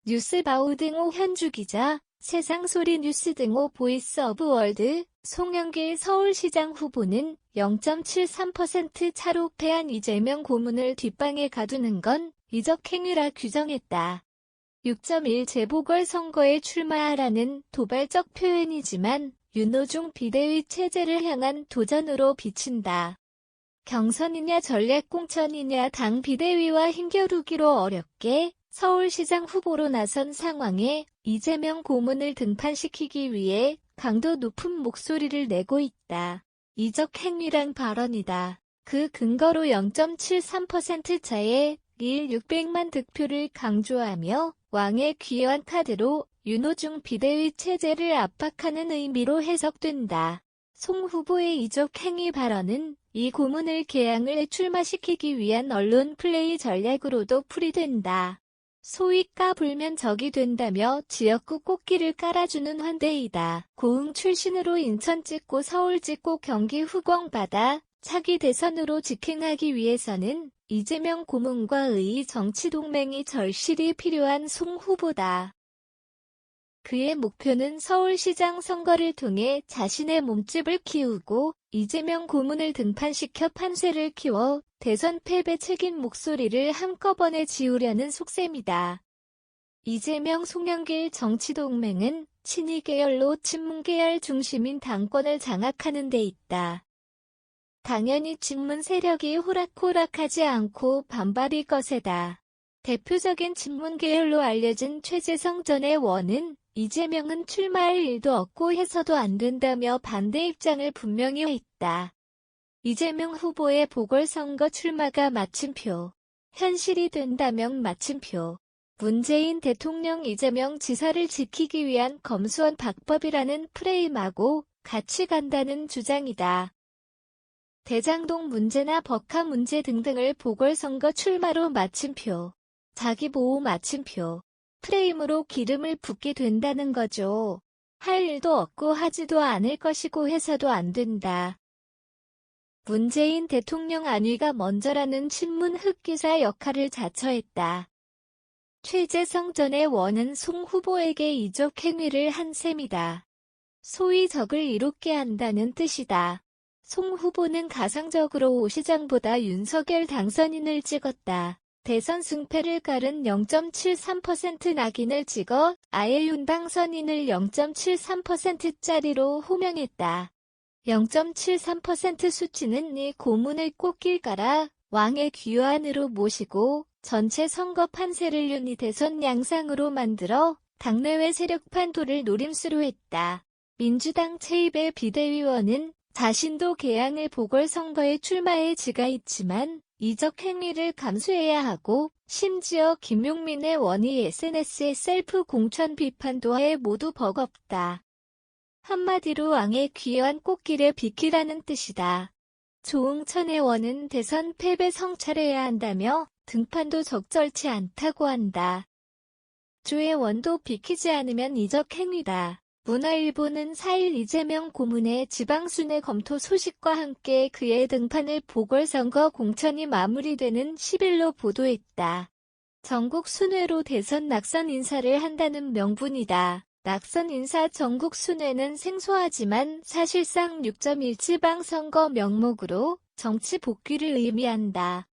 뉴스바우 등호 현주기자, 세상소리 뉴스 등호 보이스 오브 월드, 송영길 서울시장 후보는 0.73% 차로 패한 이재명 고문을 뒷방에 가두는 건 이적 행위라 규정했다. 6.1 재보궐선거에 출마하라는 도발적 표현이지만 윤호중 비대위 체제를 향한 도전으로 비친다. 경선이냐 전략공천이냐 당 비대위와 힘겨루기로 어렵게 서울시장 후보로 나선 상황에 이재명 고문을 등판시키기 위해 강도 높은 목소리를 내고 있다. 이적 행위란 발언이다. 그 근거로 0.73% 차의 600만 득표를 강조하며 왕의 귀환 카드로 윤호중 비대위 체제를 압박하는 의미로 해석된다. 송 후보의 이적 행위 발언은 이 고문을 개항을 출마시키기 위한 언론 플레이 전략으로도 풀이된다. 소위 까불면 적이 된다며 지역구 꽃길을 깔아주는 환대이다. 고흥 출신으로 인천 찍고 서울 찍고 경기 후광받아 차기 대선으로 직행하기 위해서는 이재명 고문과의 정치동맹이 절실히 필요한 송 후보다. 그의 목표는 서울시장 선거를 통해 자신의 몸집을 키우고 이재명 고문을 등판시켜 판세를 키워 대선 패배 책임 목소리를 한꺼번에 지우려는 속셈이다. 이재명 송영길 정치동맹은 친이 계열로 친문 계열 중심인 당권을 장악하는 데 있다. 당연히 친문 세력이 호락호락하지 않고 반발이 거세다. 대표적인 친문 계열로 알려진 최재성 전 의원은 이재명은 출마할 일도 없고 해서도 안 된다며 반대 입장을 분명히 했다. 이재명 후보의 보궐선거 출마가 마침표. 현실이 된다면 마침표. 문재인 대통령 이재명 지사를 지키기 위한 검수완 박법이라는 프레임하고 같이 간다는 주장이다. 대장동 문제나 법카 문제 등등을 보궐선거 출마로 마침표. 자기보호 마침표. 프레임으로 기름을 붓게 된다는 거죠. 할 일도 없고 하지도 않을 것이고 해서도 안 된다. 문재인 대통령 안위가 먼저라는 친문 흑기사 역할을 자처했다. 최재성 전 의원은 송 후보에게 이적 행위를 한 셈이다. 소위 적을 이롭게 한다는 뜻이다. 송 후보는 가상적으로 오 시장보다 윤석열 당선인을 찍었다. 대선 승패를 가른 0.73% 낙인을 찍어 아예 윤 당선인을 0.73%짜리로 호명했다. 0.73% 수치는 이 고문을 꽃길 깔아 왕의 귀환으로 모시고 전체 선거 판세를 윤희 대선 양상으로 만들어 당내외 세력 판도를 노림수로 했다. 민주당 최입의 비대위원은 자신도 개항을 보궐선거에 출마해 지가 있지만 이적 행위를 감수해야 하고 심지어 김용민의 원희 SNS에 셀프 공천 비판도 해 모두 버겁다. 한마디로 왕의 귀한 꽃길에 비키라는 뜻이다. 조응천 의원은 대선 패배 성찰해야 한다며 등판도 적절치 않다고 한다. 조 의원도 비키지 않으면 이적 행위다. 문화일보는 4일 이재명 고문의 지방순회 검토 소식과 함께 그의 등판을 보궐선거 공천이 마무리되는 10일로 보도했다. 전국 순회로 대선 낙선 인사를 한다는 명분이다. 낙선 인사 전국 순회는 생소하지만 사실상 6.1 지방선거 명목으로 정치 복귀를 의미한다.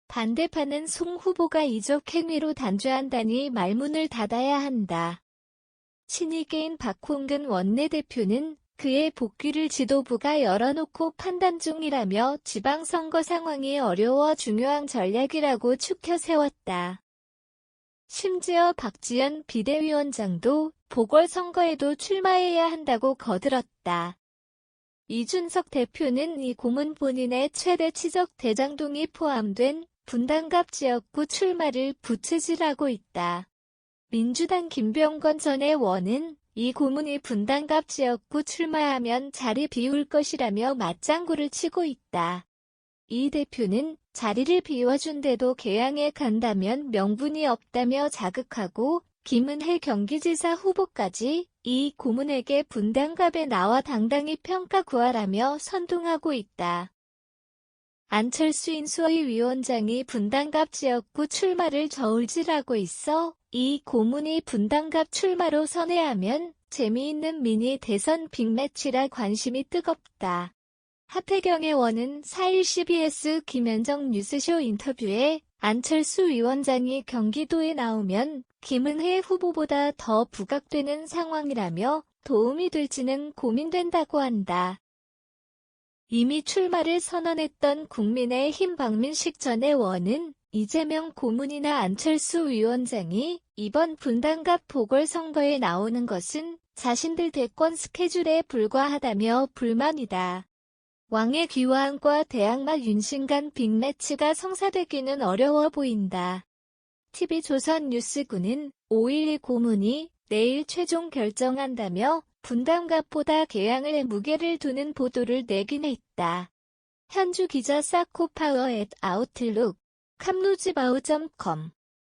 반대파는 송 후보가 이적 행위로 단죄한다니 말문을 닫아야 한다. 친이계인 박홍근 원내대표는 그의 복귀를 지도부가 열어놓고 판단 중이라며 지방선거 상황이 어려워 중요한 전략이라고 추켜 세웠다. 심지어 박지원 비대위원장도 보궐선거에도 출마해야 한다고 거들었다. 이준석 대표는 이 고문 본인의 최대 치적 대장동이 포함된 분당갑 지역구 출마를 부채질하고 있다. 민주당 김병건 전 의원은 이 고문이 분당갑 지역구 출마하면 자리 비울 것이라며 맞장구를 치고 있다. 이 대표는 자리를 비워준데도 개항에 간다면 명분이 없다며 자극하고 김은혜 경기지사 후보까지 이 고문에게 분당갑에 나와 당당히 평가 구하라며 선동하고 있다. 안철수 인수위원장이 분당갑 지역구 출마를 저울질하고 있어 이 고문이 분당갑 출마로 선회하면 재미있는 미니 대선 빅매치라 관심이 뜨겁다. 하태경의 원은 4일 CBS 김현정 뉴스쇼 인터뷰에 안철수 위원장이 경기도에 나오면 김은혜 후보보다 더 부각되는 상황이라며 도움이 될지는 고민된다고 한다. 이미 출마를 선언했던 국민의힘 박민식 전의 원은 이재명 고문이나 안철수 위원장이 이번 분당갑 보궐선거에 나오는 것은 자신들 대권 스케줄에 불과하다며 불만이다. 왕의 귀환과 대항마 윤신 간 빅매치가 성사되기는 어려워 보인다. TV조선 뉴스군은 5.12 고문이 내일 최종 결정한다며 분당갑보다 개항을 무게를 두는 보도를 내긴 했다. 현주 기자 사코파워 @아웃룩, 캄루즈바우.com